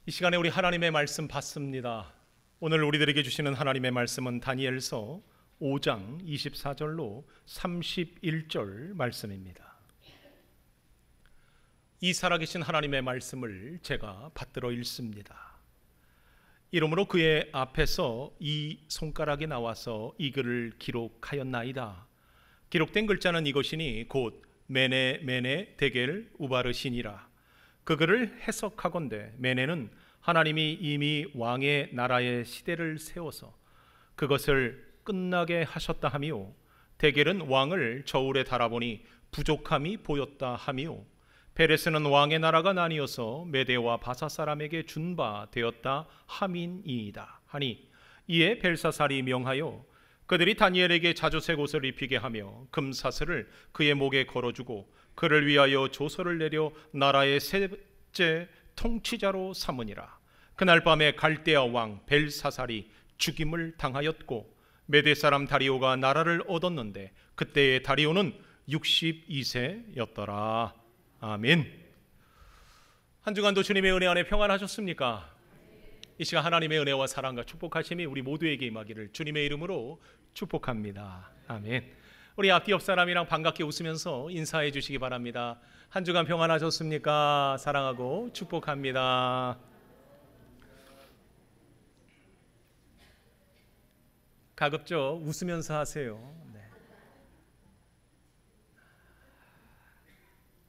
이 시간에 우리 하나님의 말씀 받습니다. 오늘 우리들에게 주시는 하나님의 말씀은 다니엘서 5장 24절로 31절 말씀입니다. 이 살아계신 하나님의 말씀을 제가 받들어 읽습니다. 이러므로 그의 앞에서 이 손가락이 나와서 이 글을 기록하였나이다. 기록된 글자는 이것이니 곧 메네 메네 데겔 우바르시니라. 그 글을 해석하건대 메네는 하나님이 이미 왕의 나라의 시대를 세워서 그것을 끝나게 하셨다 하미요, 데겔은 왕을 저울에 달아보니 부족함이 보였다 하미요, 베레스는 왕의 나라가 나뉘어서 메대와 바사 사람에게 준 바 되었다 함이니이다 하니, 이에 벨사살이 명하여 그들이 다니엘에게 자주색 옷을 입히게 하며 금사슬을 그의 목에 걸어주고 그를 위하여 조서를 내려 나라의 셋째 통치자로 삼으니라. 그날 밤에 갈대아 왕 벨사살이 죽임을 당하였고 메대 사람 다리오가 나라를 얻었는데 그때의 다리오는 62세였더라. 아멘. 한 주간도 주님의 은혜 안에 평안하셨습니까? 이 시간 하나님의 은혜와 사랑과 축복하심이 우리 모두에게 임하기를 주님의 이름으로 축복합니다. 아멘. 우리 앞뒤 옆 사람이랑 반갑게 웃으면서 인사해 주시기 바랍니다. 한 주간 평안하셨습니까? 사랑하고 축복합니다. 가급적 웃으면서 하세요. 네.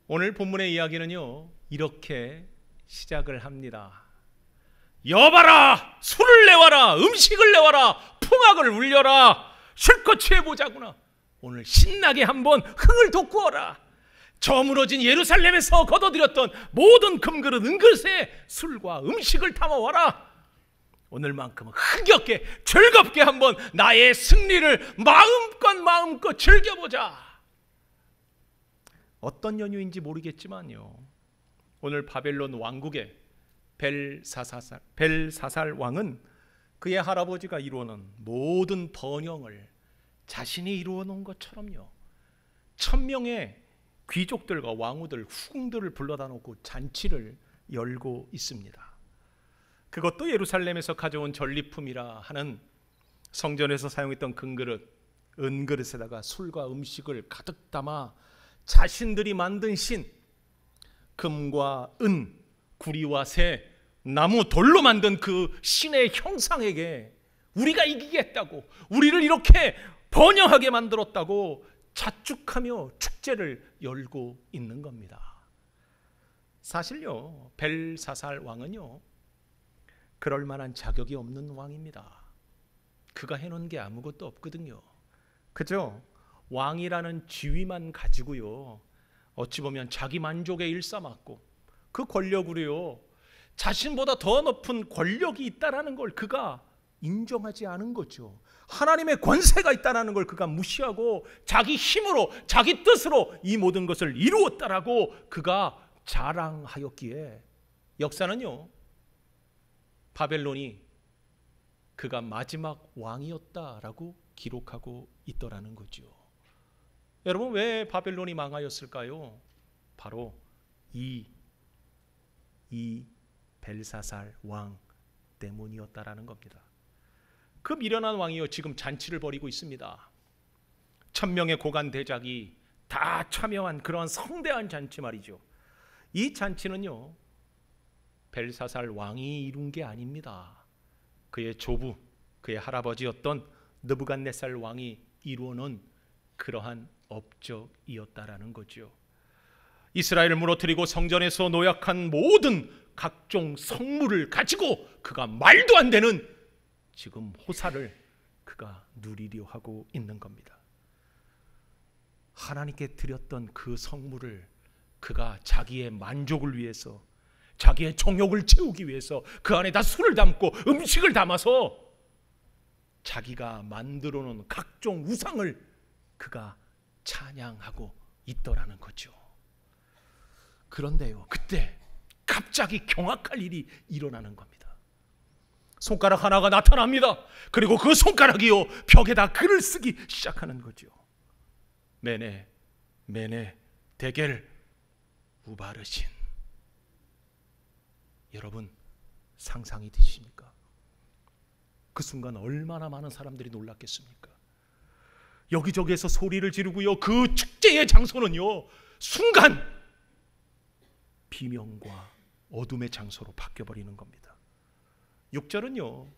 오늘 본문의 이야기는요, 이렇게 시작을 합니다. 여봐라, 술을 내와라, 음식을 내와라, 풍악을 울려라, 실컷 취해보자구나. 오늘 신나게 한번 흥을 돋구어라. 저물어진 예루살렘에서 거둬들였던 모든 금그릇 은그릇에 술과 음식을 담아와라. 오늘만큼은 흥겹게 즐겁게 한번 나의 승리를 마음껏 즐겨보자. 어떤 연유인지 모르겠지만요, 오늘 바벨론 왕국의 벨사살 왕은 그의 할아버지가 이루어놓은 모든 번영을 자신이 이루어놓은 것처럼요, 1000명의 귀족들과 왕후들, 후궁들을 불러다 놓고 잔치를 열고 있습니다. 그것도 예루살렘에서 가져온 전리품이라 하는 성전에서 사용했던 금그릇, 은그릇에다가 술과 음식을 가득 담아 자신들이 만든 신, 금과 은, 구리와 새, 나무, 돌로 만든 그 신의 형상에게 우리가 이기겠다고, 우리를 이렇게 번영하게 만들었다고 자축하며 축제를 열고 있는 겁니다. 사실요, 벨사살 왕은요, 그럴 만한 자격이 없는 왕입니다. 그가 해놓은 게 아무것도 없거든요. 그죠? 왕이라는 지위만 가지고요, 어찌 보면 자기 만족에 일삼았고 그 권력으로요, 자신보다 더 높은 권력이 있다는 걸 그가 인정하지 않은 거죠. 하나님의 권세가 있다는 걸 그가 무시하고 자기 힘으로, 자기 뜻으로 이 모든 것을 이루었다라고 그가 자랑하였기에 역사는요, 바벨론이 그가 마지막 왕이었다라고 기록하고 있더라는 거죠. 여러분, 왜 바벨론이 망하였을까요? 바로 이 벨사살 왕 때문이었다라는 겁니다. 그 미련한 왕이요, 지금 잔치를 벌이고 있습니다. 1000명의 고관 대작이 다 참여한 그러한 성대한 잔치 말이죠. 이 잔치는요, 벨사살 왕이 이룬 게 아닙니다. 그의 조부, 그의 할아버지였던 느부갓네살 왕이 이루어놓은 그러한 업적이었다라는 거죠. 이스라엘을 무너뜨리고 성전에서 노약한 모든 각종 성물을 가지고 그가 말도 안 되는 지금 호사를 그가 누리려 하고 있는 겁니다. 하나님께 드렸던 그 성물을 그가 자기의 만족을 위해서, 자기의 정욕을 채우기 위해서 그 안에다 술을 담고 음식을 담아서 자기가 만들어 놓은 각종 우상을 그가 찬양하고 있더라는 거죠. 그런데요, 그때 갑자기 경악할 일이 일어나는 겁니다. 손가락 하나가 나타납니다. 그리고 그 손가락이요, 벽에다 글을 쓰기 시작하는 거죠. 메네 메네 데겔 우바르신. 여러분, 상상이 되십니까? 그 순간 얼마나 많은 사람들이 놀랐겠습니까? 여기저기에서 소리를 지르고요, 그 축제의 장소는요 순간 비명과 어둠의 장소로 바뀌어버리는 겁니다. 6절은요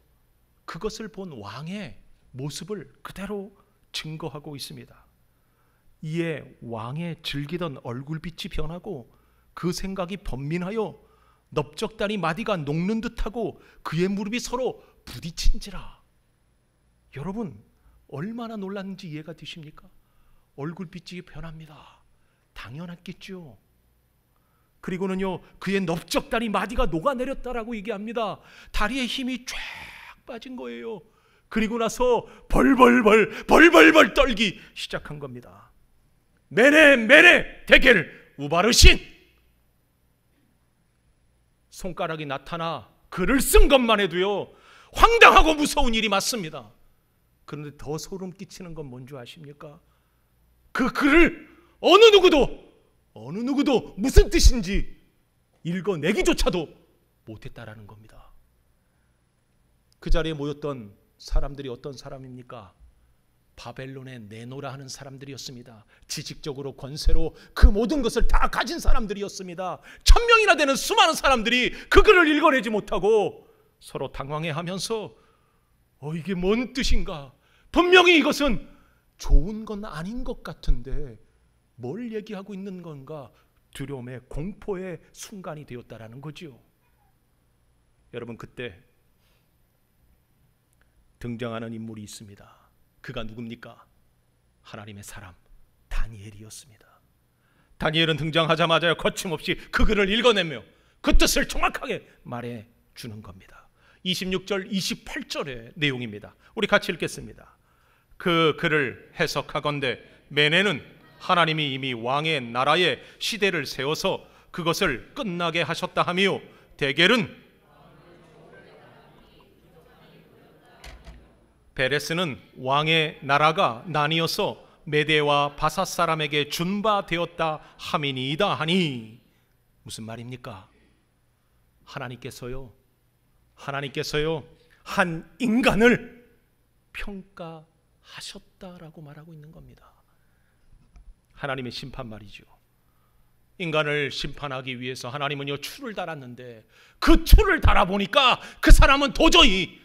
그것을 본 왕의 모습을 그대로 증거하고 있습니다. 이에 왕의 즐기던 얼굴빛이 변하고 그 생각이 번민하여 넓적다리 마디가 녹는 듯하고 그의 무릎이 서로 부딪힌지라. 여러분 얼마나 놀랐는지 이해가 되십니까? 얼굴빛이 변합니다. 당연했겠죠. 그리고는요 그의 넓적다리 마디가 녹아내렸다라고 얘기합니다. 다리에 힘이 쫙 빠진 거예요. 그리고 나서 벌벌벌 떨기 시작한 겁니다. 메네 대겔 우바르신. 손가락이 나타나 글을 쓴 것만 해도요 황당하고 무서운 일이 맞습니다. 그런데 더 소름 끼치는 건 뭔지 아십니까? 그 글을 어느 누구도 무슨 뜻인지 읽어내기조차도 못했다라는 겁니다. 그 자리에 모였던 사람들이 어떤 사람입니까? 바벨론에 내놓으라 하는 사람들이었습니다. 지식적으로 권세로 그 모든 것을 다 가진 사람들이었습니다. 1000명이나 되는 수많은 사람들이 그 글을 읽어내지 못하고 서로 당황해하면서 이게 뭔 뜻인가? 분명히 이것은 좋은 건 아닌 것 같은데 뭘 얘기하고 있는 건가? 두려움의 공포의 순간이 되었다라는 거죠. 여러분 그때 등장하는 인물이 있습니다. 그가 누굽니까? 하나님의 사람 다니엘이었습니다. 다니엘은 등장하자마자 거침없이 그 글을 읽어내며 그 뜻을 정확하게 말해 주는 겁니다. 26절 28절의 내용입니다. 우리 같이 읽겠습니다. 그 글을 해석하건대 메네는 하나님이 이미 왕의 나라에 시대를 세워서 그것을 끝나게 하셨다 하며 데겔은 베레스는 왕의 나라가 나뉘어서 메대와 바사 사람에게 준바되었다 함이니이다 하니. 무슨 말입니까? 하나님께서요 한 인간을 평가하셨다라고 말하고 있는 겁니다. 하나님의 심판 말이죠. 인간을 심판하기 위해서 하나님은요 추를 달았는데 그 추를 달아보니까 그 사람은 도저히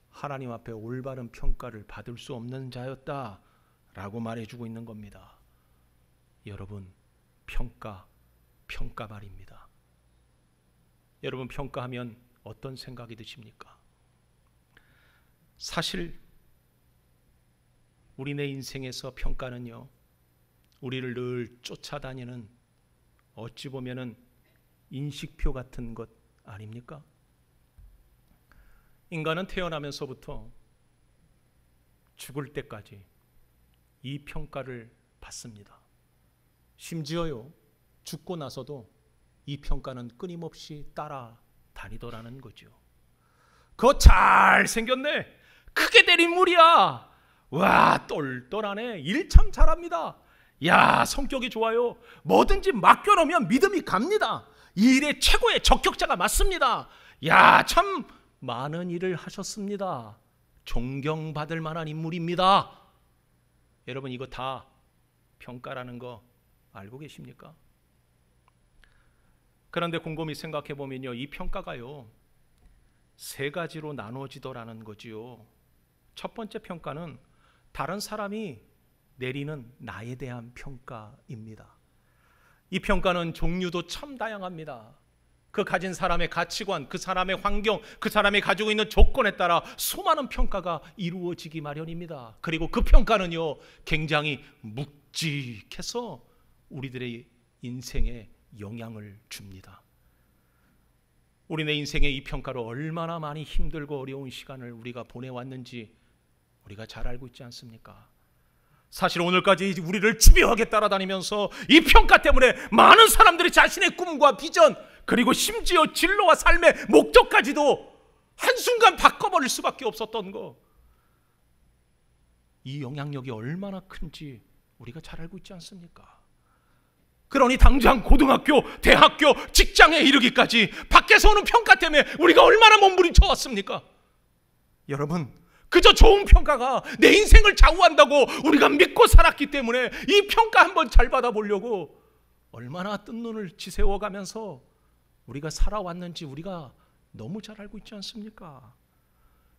하나님 앞에 올바른 평가를 받을 수 없는 자였다라고 말해주고 있는 겁니다. 여러분 평가 말입니다. 여러분 평가하면 어떤 생각이 드십니까? 사실 우리네 인생에서 평가는요 우리를 늘 쫓아다니는 어찌 보면은 인식표 같은 것 아닙니까? 인간은 태어나면서부터 죽을 때까지 이 평가를 받습니다. 심지어요 죽고 나서도 이 평가는 끊임없이 따라다니더라는 거죠. 그거 잘생겼네, 크게 된 인물이야, 와 똘똘하네, 일 참 잘합니다, 야 성격이 좋아요, 뭐든지 맡겨놓으면 믿음이 갑니다, 이 일의 최고의 적격자가 맞습니다, 야 참 많은 일을 하셨습니다, 존경받을 만한 인물입니다. 여러분 이거 다 평가라는 거 알고 계십니까? 그런데 곰곰이 생각해 보면요 이 평가가요 세 가지로 나눠지더라는 거지요. 첫 번째 평가는 다른 사람이 내리는 나에 대한 평가입니다. 이 평가는 종류도 참 다양합니다. 그 가진 사람의 가치관, 그 사람의 환경, 그 사람이 가지고 있는 조건에 따라 수많은 평가가 이루어지기 마련입니다. 그리고 그 평가는요 굉장히 묵직해서 우리들의 인생에 영향을 줍니다. 우리네 인생의 이 평가로 얼마나 많이 힘들고 어려운 시간을 우리가 보내왔는지 우리가 잘 알고 있지 않습니까? 사실 오늘까지 우리를 집요하게 따라다니면서 이 평가 때문에 많은 사람들이 자신의 꿈과 비전 그리고 심지어 진로와 삶의 목적까지도 한순간 바꿔버릴 수밖에 없었던 거, 이 영향력이 얼마나 큰지 우리가 잘 알고 있지 않습니까? 그러니 당장 고등학교, 대학교, 직장에 이르기까지 밖에서 오는 평가 때문에 우리가 얼마나 몸부림쳐 왔습니까? 여러분, 그저 좋은 평가가 내 인생을 좌우한다고 우리가 믿고 살았기 때문에 이 평가 한번 잘 받아보려고 얼마나 뜬 눈을 지새워가면서 우리가 살아왔는지 우리가 너무 잘 알고 있지 않습니까?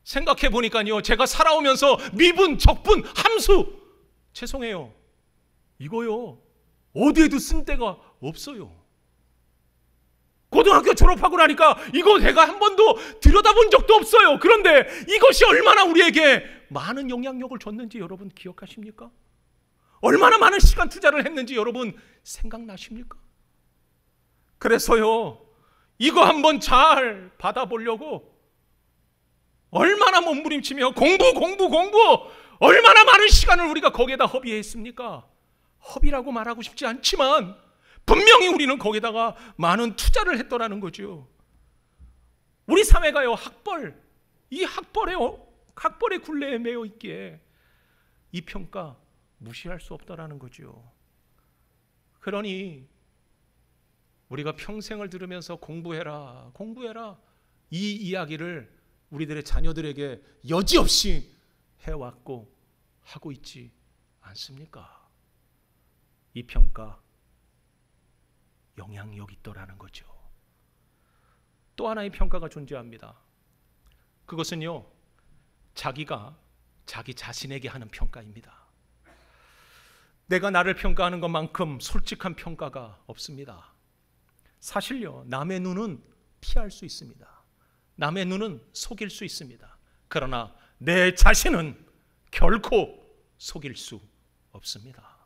생각해 보니까요, 제가 살아오면서 미분, 적분, 함수, 죄송해요, 이거요 어디에도 쓴 데가 없어요. 고등학교 졸업하고 나니까 이거 내가 한 번도 들여다본 적도 없어요. 그런데 이것이 얼마나 우리에게 많은 영향력을 줬는지 여러분 기억하십니까? 얼마나 많은 시간 투자를 했는지 여러분 생각나십니까? 그래서요, 이거 한번 잘 받아보려고 얼마나 몸부림치며 공부 얼마나 많은 시간을 우리가 거기에다 허비했습니까? 허비라고 말하고 싶지 않지만 분명히 우리는 거기다가 많은 투자를 했더라는 거죠. 우리 사회가요, 이 학벌의 굴레에 매여 있기에 이 평가 무시할 수 없다라는 거죠. 그러니 우리가 평생을 들으면서 공부해라 이 이야기를 우리들의 자녀들에게 여지없이 해왔고 하고 있지 않습니까? 이 평가 영향력이 있더라는 거죠. 또 하나의 평가가 존재합니다. 그것은요, 자기가 자기 자신에게 하는 평가입니다. 내가 나를 평가하는 것만큼 솔직한 평가가 없습니다. 사실요, 남의 눈은 피할 수 있습니다. 남의 눈은 속일 수 있습니다. 그러나 내 자신은 결코 속일 수 없습니다.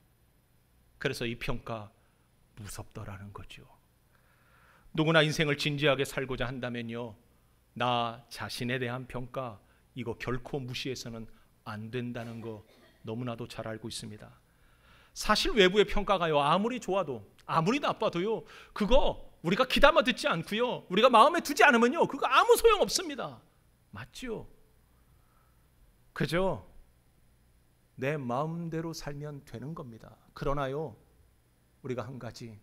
그래서 이 평가 무섭더라는 거죠. 누구나 인생을 진지하게 살고자 한다면요, 나 자신에 대한 평가 이거 결코 무시해서는 안 된다는 거 너무나도 잘 알고 있습니다. 사실 외부의 평가가요, 아무리 좋아도 아무리 나빠도요, 그거 우리가 귀담아 듣지 않고요, 우리가 마음에 두지 않으면요, 그거 아무 소용 없습니다. 맞죠? 그죠? 내 마음대로 살면 되는 겁니다. 그러나요, 우리가 한 가지,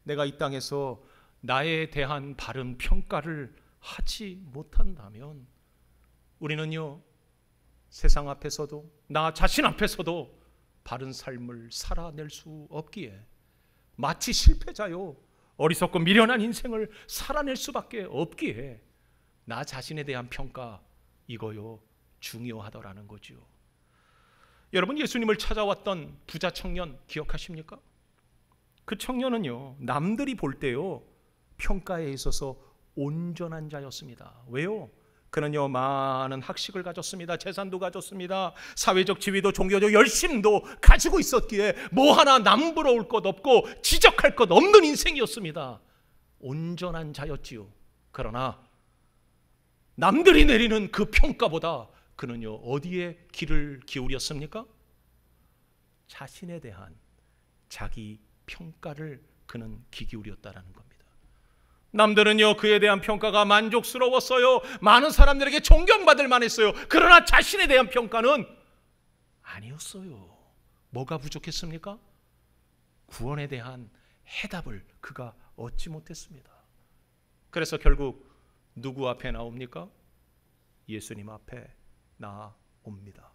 내가 이 땅에서 나에 대한 바른 평가를 하지 못한다면 우리는요, 세상 앞에서도 나 자신 앞에서도 바른 삶을 살아낼 수 없기에 마치 실패자요, 어리석고 미련한 인생을 살아낼 수밖에 없기에 나 자신에 대한 평가 이거요 중요하더라는 거죠. 여러분, 예수님을 찾아왔던 부자 청년 기억하십니까? 그 청년은요, 남들이 볼 때요 평가에 있어서 온전한 자였습니다. 왜요? 그는요 많은 학식을 가졌습니다. 재산도 가졌습니다. 사회적 지위도 종교적 열심도 가지고 있었기에 뭐 하나 남부러울 것 없고 지적할 것 없는 인생이었습니다. 온전한 자였지요. 그러나 남들이 내리는 그 평가보다 그는요 어디에 귀를 기울였습니까? 자신에 대한 자기 평가를 그는 귀 기울였다라는 겁니다. 남들은요 그에 대한 평가가 만족스러웠어요. 많은 사람들에게 존경받을 만했어요. 그러나 자신에 대한 평가는 아니었어요. 뭐가 부족했습니까? 구원에 대한 해답을 그가 얻지 못했습니다. 그래서 결국 누구 앞에 나옵니까? 예수님 앞에 나옵니다.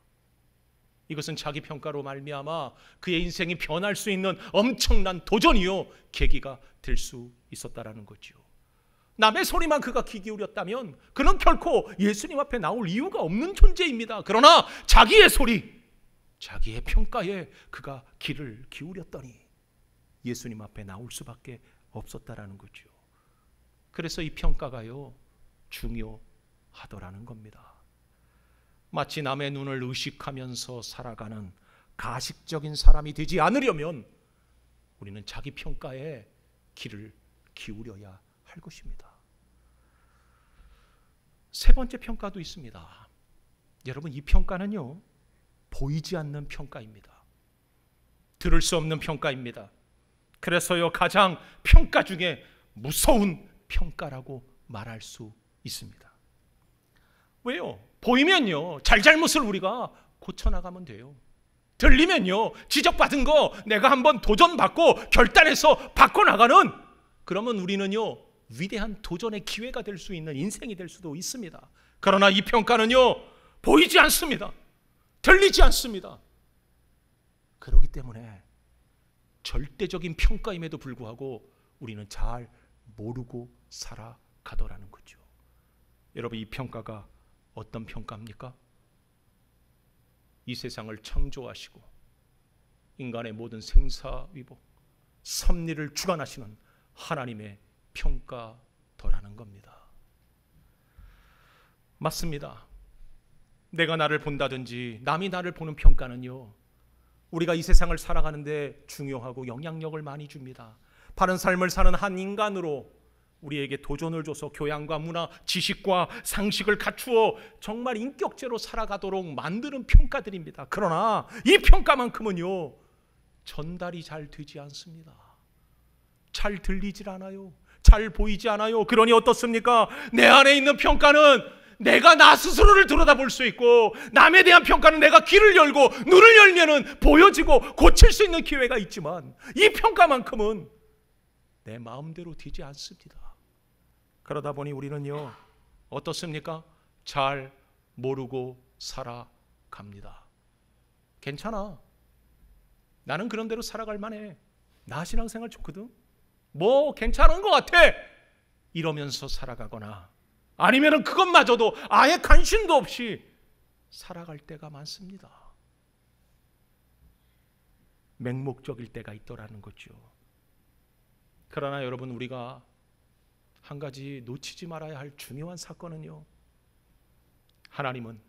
이것은 자기 평가로 말미암아 그의 인생이 변할 수 있는 엄청난 도전이요 계기가 될 수 있었다라는 거죠. 남의 소리만 그가 귀 기울였다면 그는 결코 예수님 앞에 나올 이유가 없는 존재입니다. 그러나 자기의 소리, 자기의 평가에 그가 귀를 기울였더니 예수님 앞에 나올 수밖에 없었다라는 거죠. 그래서 이 평가가요 중요하더라는 겁니다. 마치 남의 눈을 의식하면서 살아가는 가식적인 사람이 되지 않으려면 우리는 자기 평가에 귀를 기울여야 할 것입니다. 세 번째 평가도 있습니다. 여러분, 이 평가는요 보이지 않는 평가입니다. 들을 수 없는 평가입니다. 그래서요 가장 평가 중에 무서운 평가라고 말할 수 있습니다. 왜요? 보이면요 잘잘못을 우리가 고쳐나가면 돼요. 들리면요, 지적받은 거 내가 한번 도전받고 결단해서 바꿔나가는, 그러면 우리는요 위대한 도전의 기회가 될 수 있는 인생이 될 수도 있습니다. 그러나 이 평가는요 보이지 않습니다. 들리지 않습니다. 그렇기 때문에 절대적인 평가임에도 불구하고 우리는 잘 모르고 살아가더라는 거죠. 여러분, 이 평가가 어떤 평가입니까? 이 세상을 창조하시고 인간의 모든 생사위복, 섭리를 주관하시는 하나님의 평가더라는 겁니다. 맞습니다. 내가 나를 본다든지 남이 나를 보는 평가는요, 우리가 이 세상을 살아가는데 중요하고 영향력을 많이 줍니다. 바른 삶을 사는 한 인간으로 우리에게 도전을 줘서 교양과 문화, 지식과 상식을 갖추어 정말 인격체로 살아가도록 만드는 평가들입니다. 그러나 이 평가만큼은요 전달이 잘 되지 않습니다. 잘 들리질 않아요. 잘 보이지 않아요. 그러니 어떻습니까? 내 안에 있는 평가는 내가 나 스스로를 들여다볼 수 있고, 남에 대한 평가는 내가 귀를 열고 눈을 열면은 보여지고 고칠 수 있는 기회가 있지만, 이 평가만큼은 내 마음대로 되지 않습니다. 그러다 보니 우리는요 어떻습니까? 잘 모르고 살아갑니다. 괜찮아, 나는 그런 대로 살아갈 만해, 나 신앙생활 좋거든, 뭐 괜찮은 것 같아, 이러면서 살아가거나 아니면 그것마저도 아예 관심도 없이 살아갈 때가 많습니다. 맹목적일 때가 있더라는 거죠. 그러나 여러분, 우리가 한 가지 놓치지 말아야 할 중요한 사건은요, 하나님은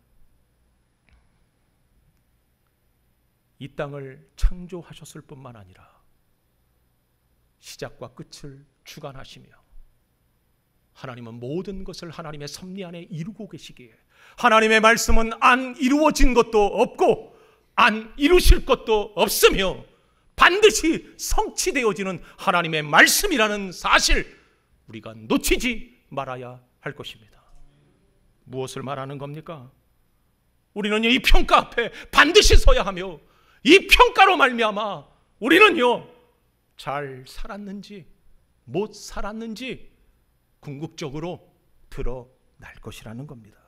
이 땅을 창조하셨을 뿐만 아니라 시작과 끝을 주관하시며, 하나님은 모든 것을 하나님의 섭리 안에 이루고 계시기에, 하나님의 말씀은 안 이루어진 것도 없고 안 이루실 것도 없으며 반드시 성취되어지는 하나님의 말씀이라는 사실, 우리가 놓치지 말아야 할 것입니다. 무엇을 말하는 겁니까? 우리는 이 평가 앞에 반드시 서야 하며, 이 평가로 말미암아 우리는요 잘 살았는지 못 살았는지 궁극적으로 드러날 것이라는 겁니다.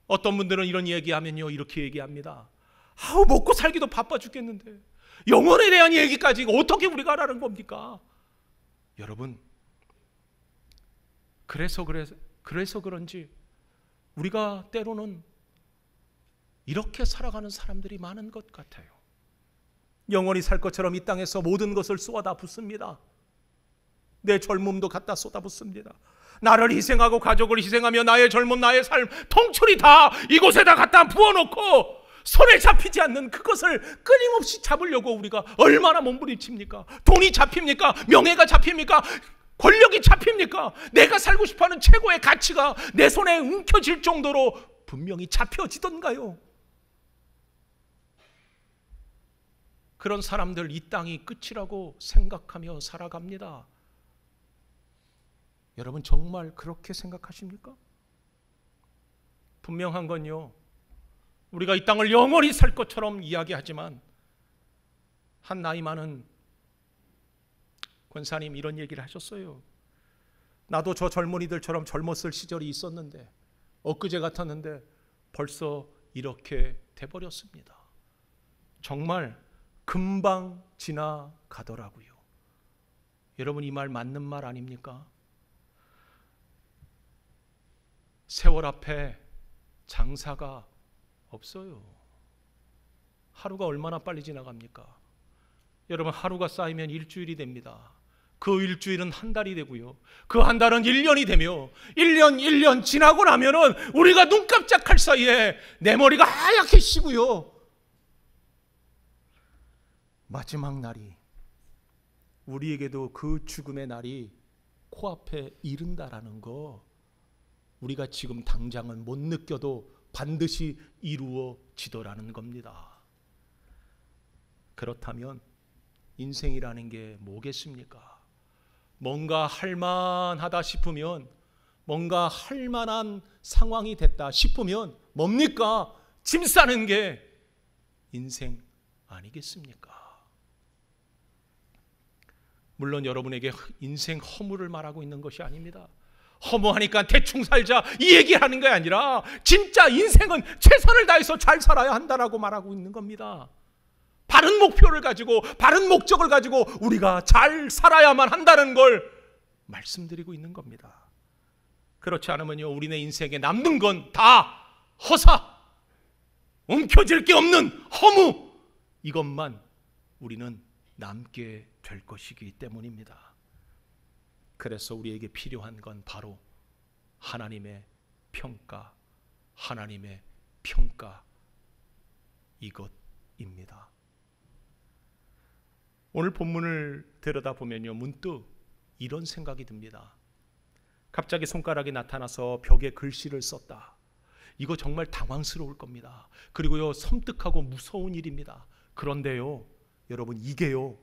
어떤 분들은 이런 얘기하면요 이렇게 얘기합니다. 아우, 먹고 살기도 바빠 죽겠는데 영혼에 대한 얘기까지 어떻게 우리가 하라는 겁니까? 여러분, 그래서 그런지 우리가 때로는 이렇게 살아가는 사람들이 많은 것 같아요. 영원히 살 것처럼 이 땅에서 모든 것을 쏟아 붓습니다. 내 젊음도 갖다 쏟아 붓습니다. 나를 희생하고 가족을 희생하며 나의 젊음, 나의 삶 통째리 다 이곳에다 갖다 부어놓고 손에 잡히지 않는 그것을 끊임없이 잡으려고 우리가 얼마나 몸부림칩니까? 돈이 잡힙니까? 명예가 잡힙니까? 권력이 잡힙니까? 내가 살고 싶어하는 최고의 가치가 내 손에 움켜질 정도로 분명히 잡혀지던가요? 그런 사람들 이 땅이 끝이라고 생각하며 살아갑니다. 여러분, 정말 그렇게 생각하십니까? 분명한 건요, 우리가 이 땅을 영원히 살 것처럼 이야기하지만 한 나이 많은 권사님 이런 얘기를 하셨어요. 나도 저 젊은이들처럼 젊었을 시절이 있었는데, 엊그제 같았는데 벌써 이렇게 돼버렸습니다. 정말 금방 지나가더라고요. 여러분, 이 말 맞는 말 아닙니까? 세월 앞에 장사가 없어요. 하루가 얼마나 빨리 지나갑니까? 여러분, 하루가 쌓이면 일주일이 됩니다. 그 일주일은 한 달이 되고요, 그 한 달은 1년이 되며 1년 지나고 나면은 우리가 눈 깜짝할 사이에 내 머리가 하얗게 쉬고요, 마지막 날이, 우리에게도 그 죽음의 날이 코앞에 이른다라는 거, 우리가 지금 당장은 못 느껴도 반드시 이루어지더라는 겁니다. 그렇다면 인생이라는 게 뭐겠습니까? 뭔가 할만하다 싶으면, 뭔가 할만한 상황이 됐다 싶으면 뭡니까? 짐 싸는 게 인생 아니겠습니까? 물론 여러분에게 인생 허무를 말하고 있는 것이 아닙니다. 허무하니까 대충 살자 이 얘기하는 게 아니라 진짜 인생은 최선을 다해서 잘 살아야 한다라고 말하고 있는 겁니다. 바른 목표를 가지고 바른 목적을 가지고 우리가 잘 살아야만 한다는 걸 말씀드리고 있는 겁니다. 그렇지 않으면요, 우리네 인생에 남는 건 다 허사, 움켜쥘 게 없는 허무, 이것만 우리는 남게 될 것이기 때문입니다. 그래서 우리에게 필요한 건 바로 하나님의 평가, 하나님의 평가 이것입니다. 오늘 본문을 들여다보면요, 문득 이런 생각이 듭니다. 갑자기 손가락이 나타나서 벽에 글씨를 썼다. 이거 정말 당황스러울 겁니다. 그리고요, 섬뜩하고 무서운 일입니다. 그런데요, 여러분, 이게요,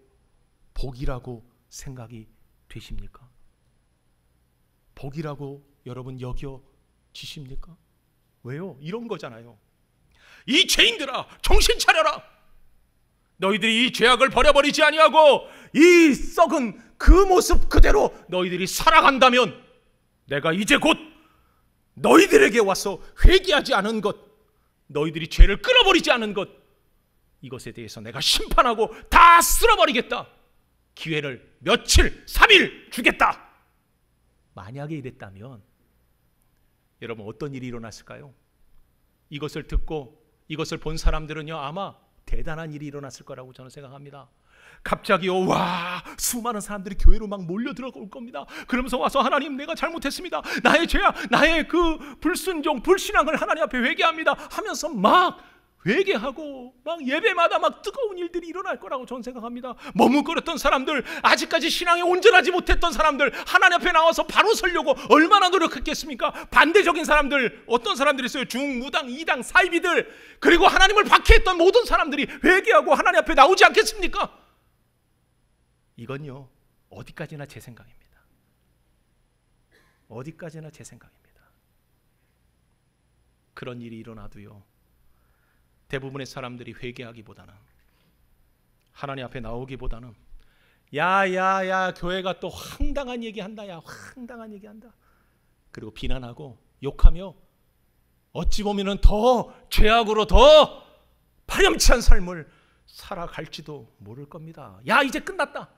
복이라고 생각이 되십니까? 복이라고 여러분 여겨지십니까? 왜요? 이런 거잖아요. 이 죄인들아, 정신 차려라. 너희들이 이 죄악을 버려버리지 아니하고 이 썩은 그 모습 그대로 너희들이 살아간다면 내가 이제 곧 너희들에게 와서 회개하지 않은 것, 너희들이 죄를 끊어버리지 않은 것, 이것에 대해서 내가 심판하고 다 쓸어버리겠다. 기회를 며칠, 3일 주겠다. 만약에 이랬다면 여러분 어떤 일이 일어났을까요? 이것을 듣고 이것을 본 사람들은요, 아마 대단한 일이 일어났을 거라고 저는 생각합니다. 갑자기요, 와, 수많은 사람들이 교회로 막 몰려 들어올 겁니다. 그러면서 와서 하나님, 내가 잘못했습니다. 나의 죄악, 나의 그 불순종, 불신앙을 하나님 앞에 회개합니다 하면서 막 회개하고 막 예배마다 막 뜨거운 일들이 일어날 거라고 저는 생각합니다. 머뭇거렸던 사람들, 아직까지 신앙에 온전하지 못했던 사람들, 하나님 앞에 나와서 바로 서려고 얼마나 노력했겠습니까? 반대적인 사람들, 어떤 사람들이 있어요. 중무당, 이당, 사이비들, 그리고 하나님을 박해했던 모든 사람들이 회개하고 하나님 앞에 나오지 않겠습니까? 이건요, 어디까지나 제 생각입니다. 어디까지나 제 생각입니다. 그런 일이 일어나도요, 대부분의 사람들이 회개하기보다는, 하나님 앞에 나오기보다는, 야야야, 교회가 또 황당한 얘기한다, 야 황당한 얘기한다, 그리고 비난하고 욕하며 어찌 보면은 더 죄악으로 더 파렴치한 삶을 살아갈지도 모를 겁니다. 야, 이제 끝났다,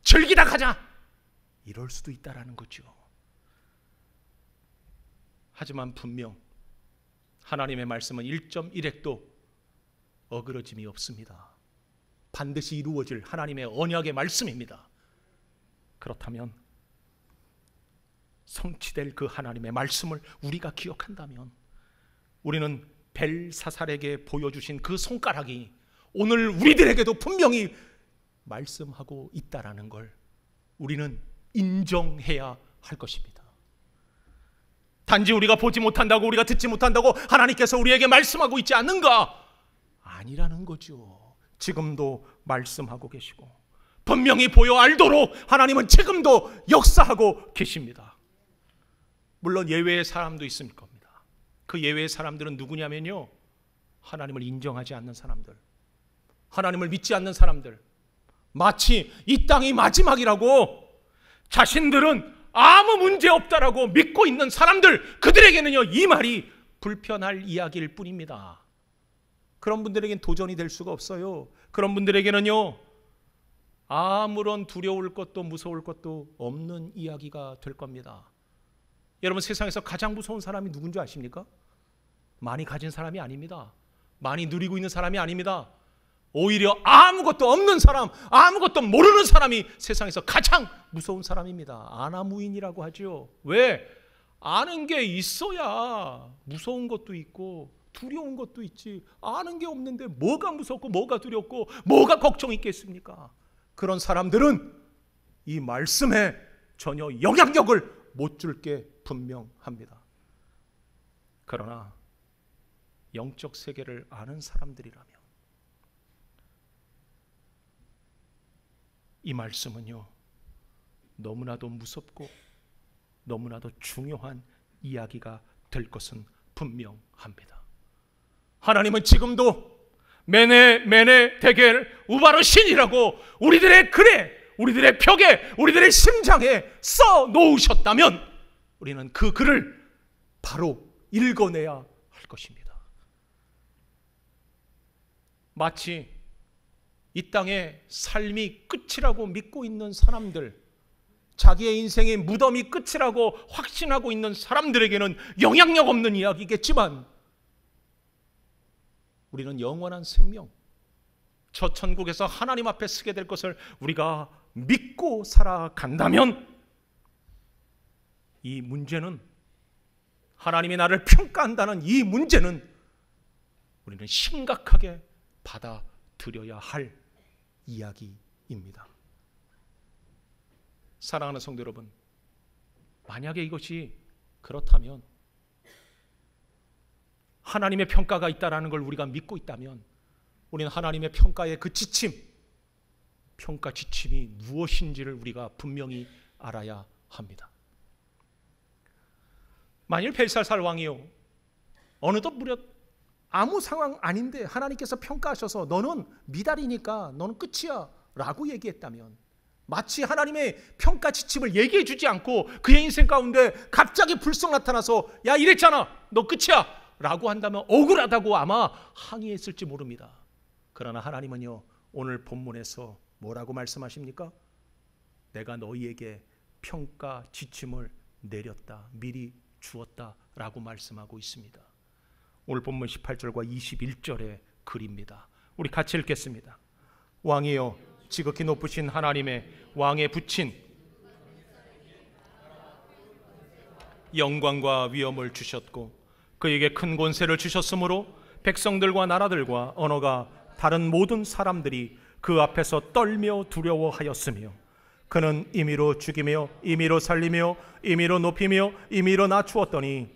즐기다 가자, 이럴 수도 있다라는 거죠. 하지만 분명 하나님의 말씀은 1.1핵도 어그러짐이 없습니다. 반드시 이루어질 하나님의 언약의 말씀입니다. 그렇다면 성취될 그 하나님의 말씀을 우리가 기억한다면, 우리는 벨사살에게 보여주신 그 손가락이 오늘 우리들에게도 분명히 말씀하고 있다라는 걸 우리는 인정해야 할 것입니다. 단지 우리가 보지 못한다고, 우리가 듣지 못한다고 하나님께서 우리에게 말씀하고 있지 않는가? 아니라는 거죠. 지금도 말씀하고 계시고 분명히 보여 알도록 하나님은 지금도 역사하고 계십니다. 물론 예외의 사람도 있을 겁니다. 그 예외의 사람들은 누구냐면요, 하나님을 인정하지 않는 사람들, 하나님을 믿지 않는 사람들, 마치 이 땅이 마지막이라고 자신들은 아무 문제 없다라고 믿고 있는 사람들, 그들에게는요, 이 말이 불편할 이야기일 뿐입니다. 그런 분들에게는 도전이 될 수가 없어요. 그런 분들에게는요, 아무런 두려울 것도 무서울 것도 없는 이야기가 될 겁니다. 여러분, 세상에서 가장 무서운 사람이 누군지 아십니까? 많이 가진 사람이 아닙니다. 많이 누리고 있는 사람이 아닙니다. 오히려 아무것도 없는 사람, 아무것도 모르는 사람이 세상에서 가장 무서운 사람입니다. 아나무인이라고 하죠. 왜? 아는 게 있어야 무서운 것도 있고 두려운 것도 있지. 아는 게 없는데 뭐가 무섭고 뭐가 두렵고 뭐가 걱정이 있겠습니까? 그런 사람들은 이 말씀에 전혀 영향력을 못 줄 게 분명합니다. 그러나 영적 세계를 아는 사람들이라면 이 말씀은요, 너무나도 무섭고 너무나도 중요한 이야기가 될 것은 분명합니다. 하나님은 지금도 메네 데겔 우바르신이라고 우리들의 글에, 우리들의 벽에, 우리들의 심장에 써 놓으셨다면 우리는 그 글을 바로 읽어내야 할 것입니다. 마치 이 땅의 삶이 끝이라고 믿고 있는 사람들, 자기의 인생의 무덤이 끝이라고 확신하고 있는 사람들에게는 영향력 없는 이야기겠지만, 우리는 영원한 생명, 저 천국에서 하나님 앞에 서게 될 것을 우리가 믿고 살아간다면, 이 문제는, 하나님이 나를 평가한다는 이 문제는 우리는 심각하게 받아들여야 할 이야기입니다. 사랑하는 성도 여러분, 만약에 이것이 그렇다면, 하나님의 평가가 있다는 걸 우리가 믿고 있다면, 우리는 하나님의 평가의 그 지침, 평가 지침이 무엇인지를 우리가 분명히 알아야 합니다. 만일 벨사살 왕이요, 어느덧 무려 아무 상황 아닌데 하나님께서 평가하셔서 너는 미달이니까 너는 끝이야 라고 얘기했다면, 마치 하나님의 평가 지침을 얘기해 주지 않고 그의 인생 가운데 갑자기 불쑥 나타나서 야 이랬잖아 너 끝이야 라고 한다면 억울하다고 아마 항의했을지 모릅니다. 그러나 하나님은요, 오늘 본문에서 뭐라고 말씀하십니까? 내가 너희에게 평가 지침을 내렸다, 미리 주었다 라고 말씀하고 있습니다. 오늘 본문 18절과 21절의 글입니다. 우리 같이 읽겠습니다. 왕이여, 지극히 높으신 하나님의 왕에 붙인 영광과 위엄을 주셨고 그에게 큰 권세를 주셨으므로 백성들과 나라들과 언어가 다른 모든 사람들이 그 앞에서 떨며 두려워하였으며, 그는 임의로 죽이며 임의로 살리며 임의로 높이며 임의로 낮추었더니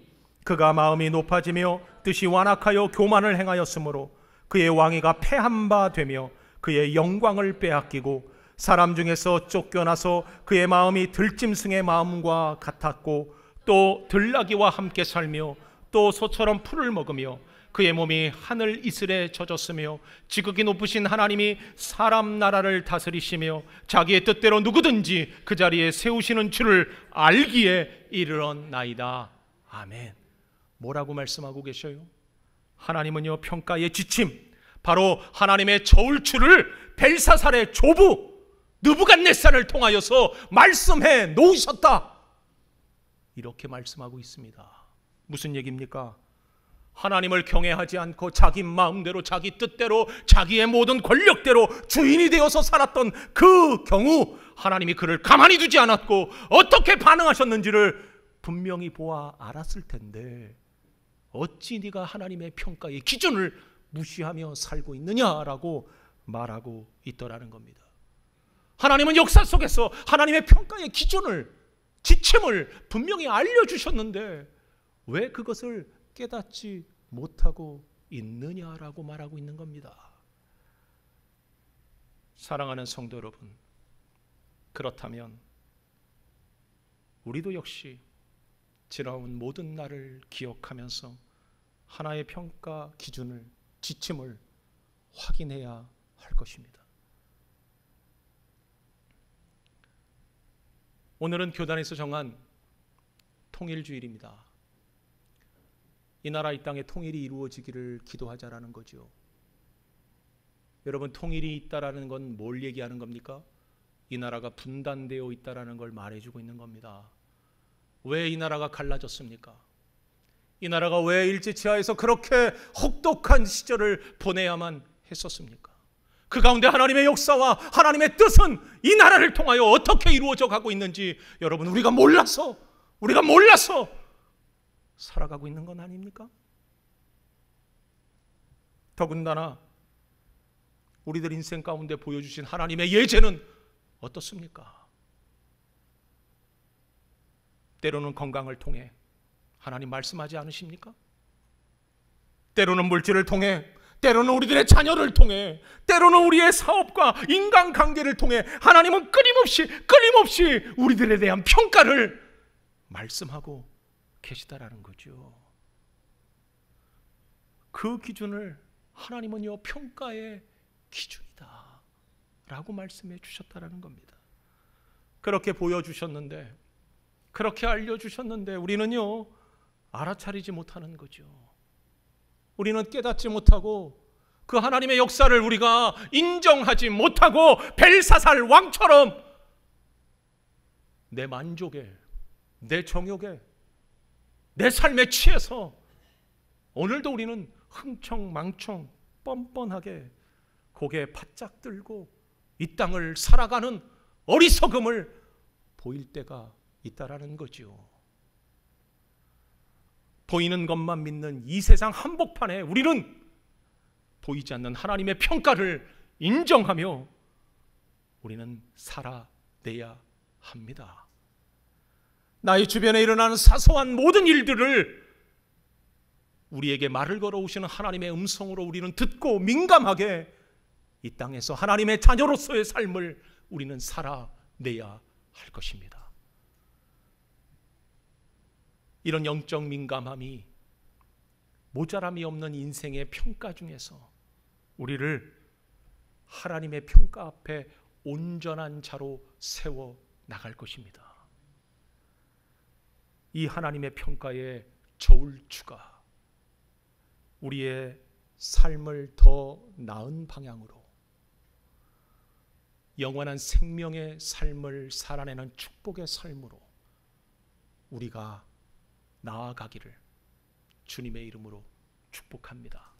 그가 마음이 높아지며 뜻이 완악하여 교만을 행하였으므로 그의 왕위가 패한 바 되며 그의 영광을 빼앗기고 사람 중에서 쫓겨나서 그의 마음이 들짐승의 마음과 같았고 또 들나귀와 함께 살며 또 소처럼 풀을 먹으며 그의 몸이 하늘 이슬에 젖었으며 지극히 높으신 하나님이 사람 나라를 다스리시며 자기의 뜻대로 누구든지 그 자리에 세우시는 줄을 알기에 이르렀나이다. 아멘. 뭐라고 말씀하고 계셔요? 하나님은요, 평가의 지침, 바로 하나님의 저울추를 벨사살의 조부 느부갓네살을 통하여서 말씀해 놓으셨다, 이렇게 말씀하고 있습니다. 무슨 얘기입니까? 하나님을 경외하지 않고 자기 마음대로 자기 뜻대로 자기의 모든 권력대로 주인이 되어서 살았던 그 경우 하나님이 그를 가만히 두지 않았고 어떻게 반응하셨는지를 분명히 보아 알았을 텐데 어찌 네가 하나님의 평가의 기준을 무시하며 살고 있느냐라고 말하고 있더라는 겁니다. 하나님은 역사 속에서 하나님의 평가의 기준을, 지침을 분명히 알려주셨는데 왜 그것을 깨닫지 못하고 있느냐라고 말하고 있는 겁니다. 사랑하는 성도 여러분, 그렇다면 우리도 역시 지나온 모든 날을 기억하면서 하나의 평가 기준을, 지침을 확인해야 할 것입니다. 오늘은 교단에서 정한 통일주일입니다. 이 나라 이 땅의 통일이 이루어지기를 기도하자라는 거죠. 여러분, 통일이 있다라는 건 뭘 얘기하는 겁니까? 이 나라가 분단되어 있다라는 걸 말해주고 있는 겁니다. 왜 이 나라가 갈라졌습니까? 이 나라가 왜 일제치하에서 그렇게 혹독한 시절을 보내야만 했었습니까? 그 가운데 하나님의 역사와 하나님의 뜻은 이 나라를 통하여 어떻게 이루어져 가고 있는지 여러분, 우리가 몰라서 살아가고 있는 건 아닙니까? 더군다나 우리들 인생 가운데 보여주신 하나님의 예제는 어떻습니까? 때로는 건강을 통해 하나님 말씀하지 않으십니까? 때로는 물질을 통해, 때로는 우리들의 자녀를 통해, 때로는 우리의 사업과 인간관계를 통해 하나님은 끊임없이 우리들에 대한 평가를 말씀하고 계시다라는 거죠. 그 기준을 하나님은요 평가의 기준이다 라고 말씀해 주셨다라는 겁니다. 그렇게 보여주셨는데, 그렇게 알려주셨는데 우리는요 알아차리지 못하는 거죠. 우리는 깨닫지 못하고 그 하나님의 역사를 우리가 인정하지 못하고 벨사살 왕처럼 내 만족에, 내 정욕에, 내 삶에 취해서 오늘도 우리는 흥청망청 뻔뻔하게 고개 바짝 들고 이 땅을 살아가는 어리석음을 보일 때가 있다라는 거죠. 보이는 것만 믿는 이 세상 한복판에 우리는 보이지 않는 하나님의 평가를 인정하며 우리는 살아내야 합니다. 나의 주변에 일어나는 사소한 모든 일들을 우리에게 말을 걸어오시는 하나님의 음성으로 우리는 듣고 민감하게 이 땅에서 하나님의 자녀로서의 삶을 우리는 살아내야 할 것입니다. 이런 영적 민감함이 모자람이 없는 인생의 평가 중에서 우리를 하나님의 평가 앞에 온전한 자로 세워 나갈 것입니다. 이 하나님의 평가의 저울추가 우리의 삶을 더 나은 방향으로 영원한 생명의 삶을 살아내는 축복의 삶으로 우리가 나아가기를 주님의 이름으로 축복합니다.